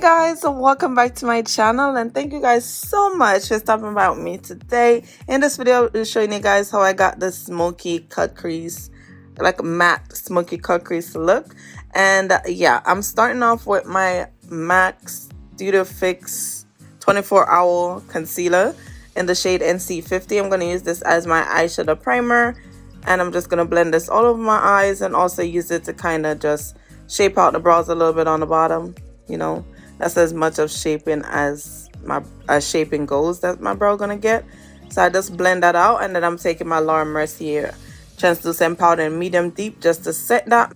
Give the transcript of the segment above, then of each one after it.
Guys, so welcome back to my channel, and thank you guys so much for stopping by with me today. In this video, I'll be showing you guys how I got the smoky cut crease, like matte smoky cut crease look. And yeah, I'm starting off with my MAC Studio Fix 24-hour concealer in the shade NC50. I'm going to use this as my eyeshadow primer, and I'm just going to blend this all over my eyes and also use it to kind of just shape out the brows a little bit on the bottom. You know, that's as much of shaping as my shaping goes that my brow gonna get. So I just blend that out, and then I'm taking my Laura Mercier translucent powder in medium deep just to set that.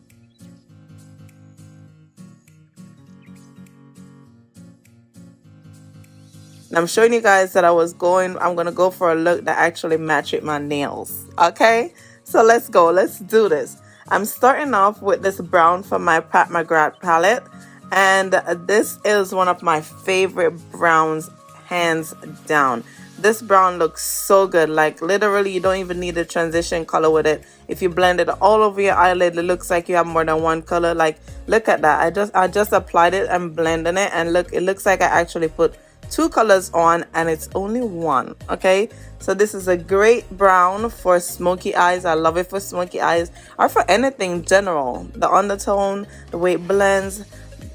And I'm showing you guys that I'm gonna go for a look that actually matches my nails. Okay, so let's go, let's do this. I'm starting off with this brown from my Pat McGrath palette. And this is one of my favorite browns, hands down. This brown looks so good. Like literally, you don't even need a transition color with it. If you blend it all over your eyelid, it looks like you have more than one color. Like, look at that. I just applied it and blended it, and look, it looks like I actually put two colors on, and it's only one. Okay, so this is a great brown for smoky eyes. I love it for smoky eyes, or for anything general. The undertone, the way it blends.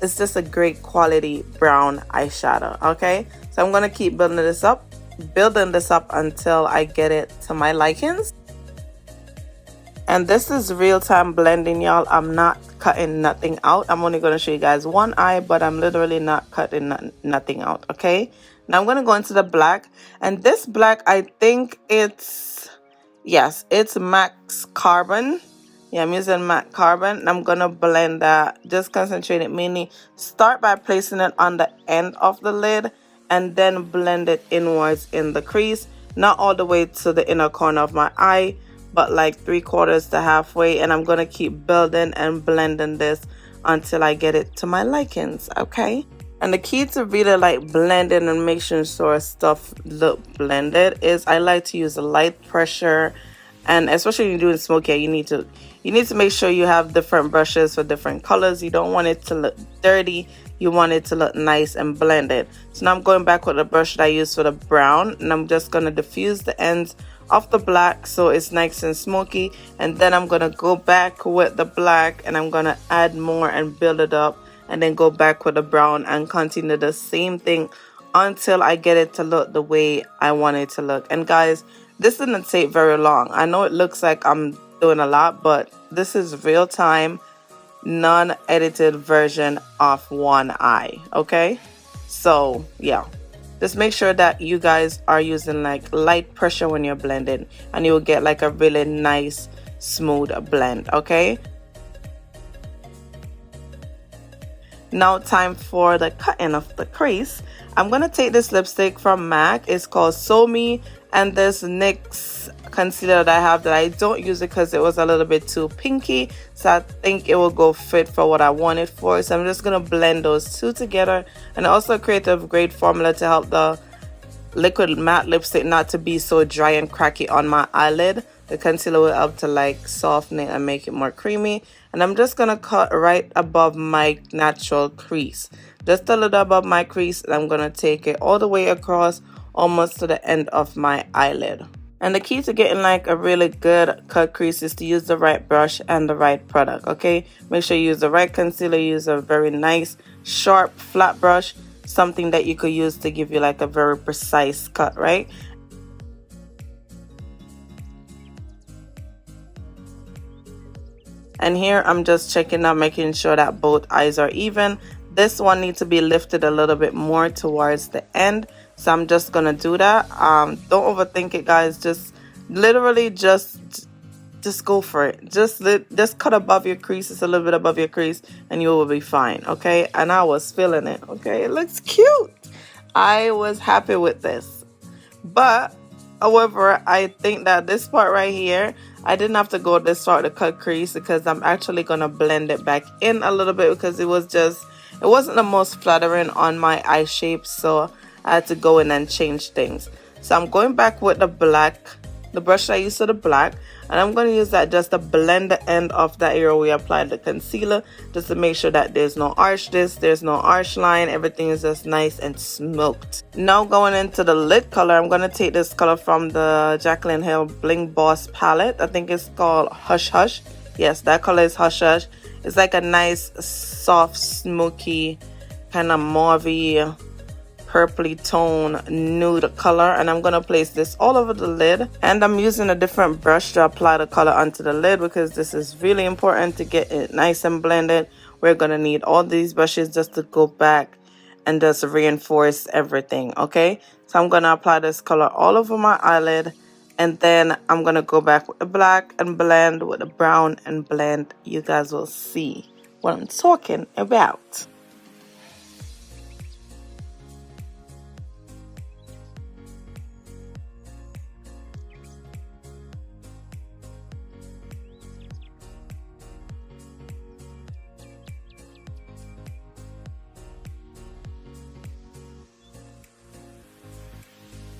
It's just a great quality brown eyeshadow. Okay, so I'm gonna keep building this up until I get it to my likings. And this is real-time blending, y'all. I'm not cutting nothing out. I'm only gonna show you guys one eye, but I'm literally not cutting nothing out. Okay, now I'm gonna go into the black, and this black, I think it's Max Carbon. Yeah, I'm using matte carbon, and I'm gonna blend that. Just concentrate it mainly. Start by placing it on the end of the lid, and then blend it inwards in the crease. Not all the way to the inner corner of my eye, but like 3/4 to halfway. And I'm gonna keep building and blending this until I get it to my likings. Okay. And the key to really like blending and making sure stuff look blended is I like to use a light pressure. And especially when you're doing smoky, you need to make sure you have different brushes for different colors. You don't want it to look dirty. You want it to look nice and blended. So now I'm going back with the brush that I used for the brown, and I'm just going to diffuse the ends of the black so it's nice and smoky. And then I'm going to go back with the black, and I'm going to add more and build it up, and then go back with the brown and continue the same thing until I get it to look the way I want it to look. And guys, this didn't take very long. I know it looks like I'm doing a lot, but this is real time, non-edited version of one eye. Okay, so yeah, just make sure that you guys are using like light pressure when you're blending, and you will get like a really nice smooth blend. Okay, now time for the cutting of the crease. I'm gonna take this lipstick from MAC. It's called So Me, and this NYX concealer that I have that I don't use it because it was a little bit too pinky, so I think it will go fit for what I want it for. So I'm just gonna blend those two together, and also create a great formula to help the liquid matte lipstick not to be so dry and cracky on my eyelid. The concealer will help to like soften it and make it more creamy. And I'm just gonna cut right above my natural crease, just a little above my crease, and I'm gonna take it all the way across, almost to the end of my eyelid. And the key to getting like a really good cut crease is to use the right brush and the right product. Okay, make sure you use the right concealer. Use a very nice sharp flat brush, something that you could use to give you like a very precise cut, right? And here I'm just checking out, making sure that both eyes are even. This one needs to be lifted a little bit more towards the end, so I'm just gonna do that. Don't overthink it, guys. Just literally just go for it. Just cut above your crease, just a little bit above your crease, and you will be fine. Okay, and I was feeling it. Okay, it looks cute. I was happy with this, but however, I think that this part right here, I didn't have to go this far to cut crease, because I'm actually gonna blend it back in a little bit, because it wasn't the most flattering on my eye shape, so I had to go in and change things. So I'm going back with the black the brush I use for the black, and I'm going to use that just to blend the end of that area we applied the concealer, just to make sure that there's no archness, there's no arch line, everything is just nice and smoked. Now going into the lid color, I'm going to take this color from the Jaclyn Hill Bling Boss palette. I think it's called Hush Hush. Yes, that color is Hush Hush. It's like a nice soft smoky kind of mauvey purpley tone nude color, and I'm going to place this all over the lid, and I'm using a different brush to apply the color onto the lid because this is really important to get it nice and blended. We're going to need all these brushes just to go back and just reinforce everything. Okay, so I'm going to apply this color all over my eyelid, and then I'm going to go back with the black and blend with the brown and blend. You guys will see what I'm talking about.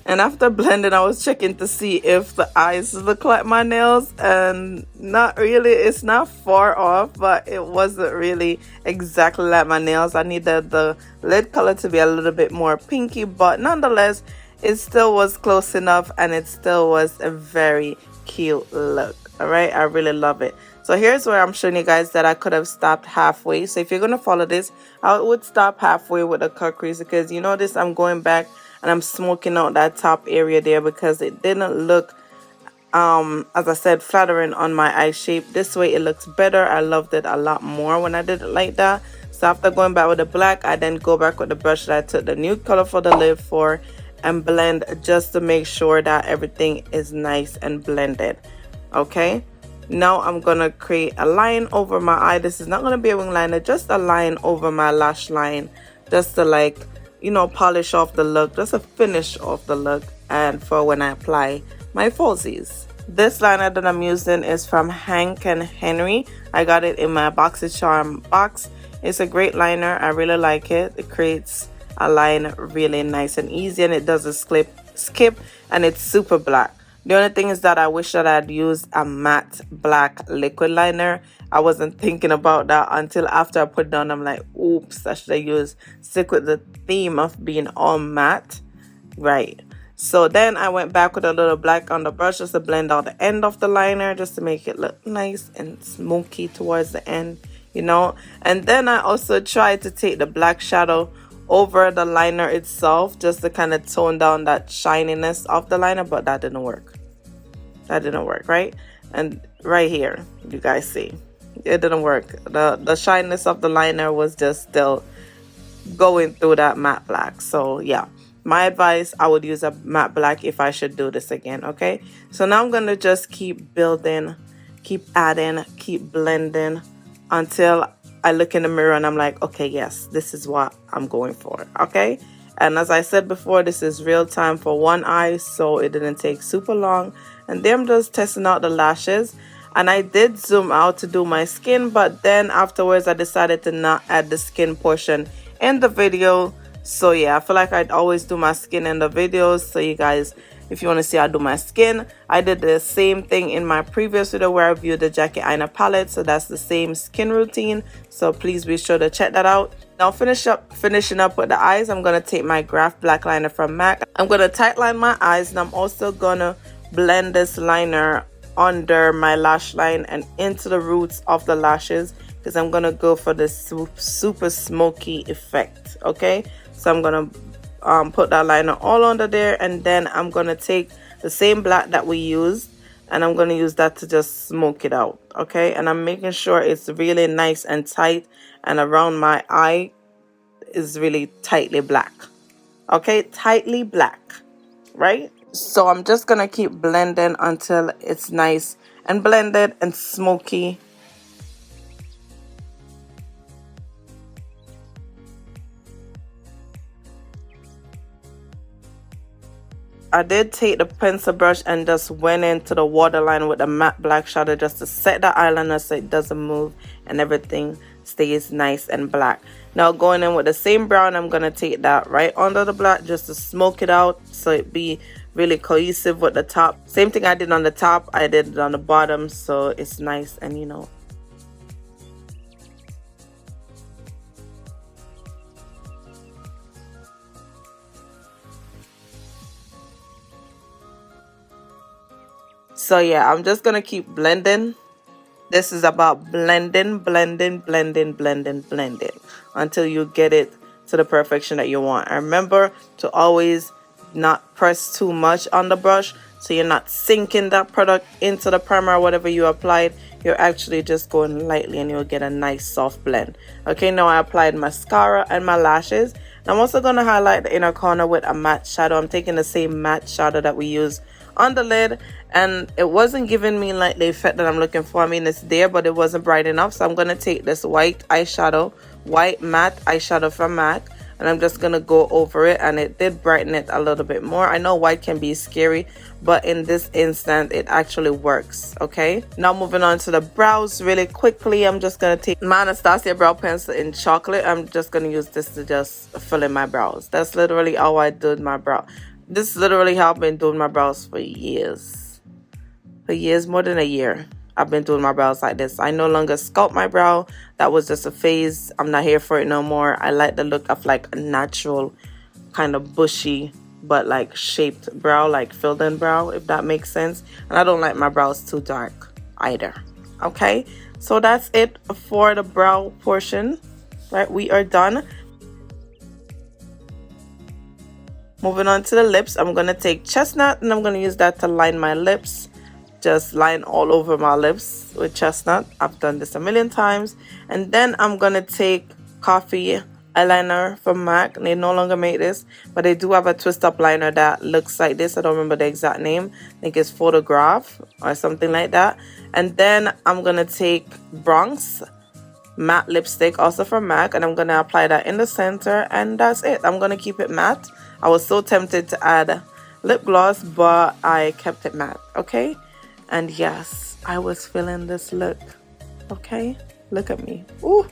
And after blending, I was checking to see if the eyes look like my nails, and not really. It's not far off, but it wasn't really exactly like my nails. I needed the lid color to be a little bit more pinky, but nonetheless, it still was close enough, and it still was a very cute look. All right, I really love it. So here's where I'm showing you guys that I could have stopped halfway. So if you're going to follow this, I would stop halfway with the cut crease, because you notice I'm going back and I'm smoking out that top area there because it didn't look, as I said, flattering on my eye shape. This way it looks better. I loved it a lot more when I did it like that. So after going back with the black, I then go back with the brush that I took the nude color for the lid for and blend just to make sure that everything is nice and blended. Okay, now I'm gonna create a line over my eye. This is not gonna be a wing liner, just a line over my lash line, just to, like, you know, polish off the look, just a finish off the look, and for when I apply my falsies. This liner that I'm using is from Hank and Henry. I got it in my BoxyCharm box. It's a great liner. I really like it. It creates a line really nice and easy, and it doesn't skip, and it's super black. The only thing is that I wish that I'd used a matte black liquid liner. I wasn't thinking about that until after I put it on. I'm like, oops, I should have stick with the theme of being all matte. Right. So then I went back with a little black on the brush just to blend out the end of the liner, just to make it look nice and smoky towards the end, you know. And then I also tried to take the black shadow over the liner itself, just to kind of tone down that shininess of the liner, but that didn't work. That didn't work, right? And right here, you guys see, it didn't work. The shininess of the liner was just still going through that matte black. So yeah, my advice, I would use a matte black if I should do this again. Okay, so now I'm gonna just keep building, keep adding, keep blending until I look in the mirror and I'm like, okay, yes, this is what I'm going for. Okay, and as I said before, this is real time for one eye, so it didn't take super long. And then I'm just testing out the lashes, and I did zoom out to do my skin, but then afterwards I decided to not add the skin portion in the video. So yeah, I feel like I'd always do my skin in the videos. So you guys, if you want to see how I do my skin, I did the same thing in my previous video where I reviewed the Jackie Aina palette. So that's the same skin routine. So please be sure to check that out. Now finishing up with the eyes, I'm going to take my Graph Black Liner from MAC. I'm going to tight line my eyes, and I'm also going to blend this liner under my lash line and into the roots of the lashes, because I'm going to go for this super smoky effect. Okay, so I'm going to put that liner all under there, and then I'm going to take the same black that we used and I'm going to use that to just smoke it out. Okay, and I'm making sure it's really nice and tight, and around my eye is really tightly black. Okay, tightly black, right? So I'm just going to keep blending until it's nice and blended and smoky. I did take the pencil brush and just went into the waterline with a matte black shadow just to set the eyeliner so it doesn't move and everything stays nice and black. Now going in with the same brown, I'm going to take that right under the black just to smoke it out so it be really cohesive with the top. Same thing I did on the top, I did it on the bottom, so it's nice and you know. So yeah, I'm just gonna keep blending. This is about blending, blending, blending, blending, blending until you get it to the perfection that you want. And remember to always not press too much on the brush so you're not sinking that product into the primer or whatever you applied. You're actually just going lightly and you'll get a nice soft blend. Okay, now I applied mascara and my lashes. I'm also going to highlight the inner corner with a matte shadow. I'm taking the same matte shadow that we use on the lid, and it wasn't giving me like the effect that I'm looking for. I mean, it's there, but it wasn't bright enough. So I'm going to take this white eyeshadow, white matte eyeshadow from MAC, and I'm just going to go over it, and it did brighten it a little bit more. I know white can be scary, but in this instance it actually works. Okay, now moving on to the brows really quickly. I'm just going to take my Anastasia brow pencil in chocolate. I'm just going to use this to just fill in my brows. That's literally how I did my brow. This is literally how I've been doing my brows for years. For years, more than a year, I've been doing my brows like this. I no longer sculpt my brow. That was just a phase. I'm not here for it no more. I like the look of like a natural kind of bushy but like shaped brow, like filled in brow, if that makes sense. And I don't like my brows too dark either. Okay, so that's it for the brow portion. Right, we are done. Moving on to the lips, I'm going to take chestnut and I'm going to use that to line my lips. Just line all over my lips with chestnut. I've done this a million times. And then I'm going to take coffee eyeliner from MAC. They no longer make this, but they do have a twist up liner that looks like this. I don't remember the exact name. I think it's Photograph or something like that. And then I'm going to take Bronx matte lipstick, also from MAC, and I'm going to apply that in the center, and that's it. I'm going to keep it matte. I was so tempted to add lip gloss, but I kept it matte. Okay, and yes, I was feeling this look. Okay, look at me. Ooh,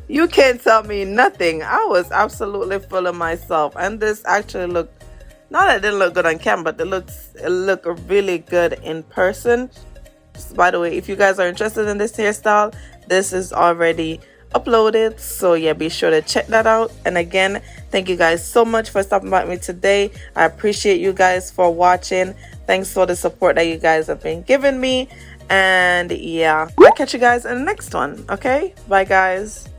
you can't tell me nothing. I was absolutely full of myself, and this actually looked, not that it didn't look good on camera, but it looked really good in person. By the way, if you guys are interested in this hairstyle, this is already uploaded, so yeah, be sure to check that out. And again, thank you guys so much for stopping by me today. I appreciate you guys for watching. Thanks for the support that you guys have been giving me, and yeah, I'll catch you guys in the next one. Okay, bye guys.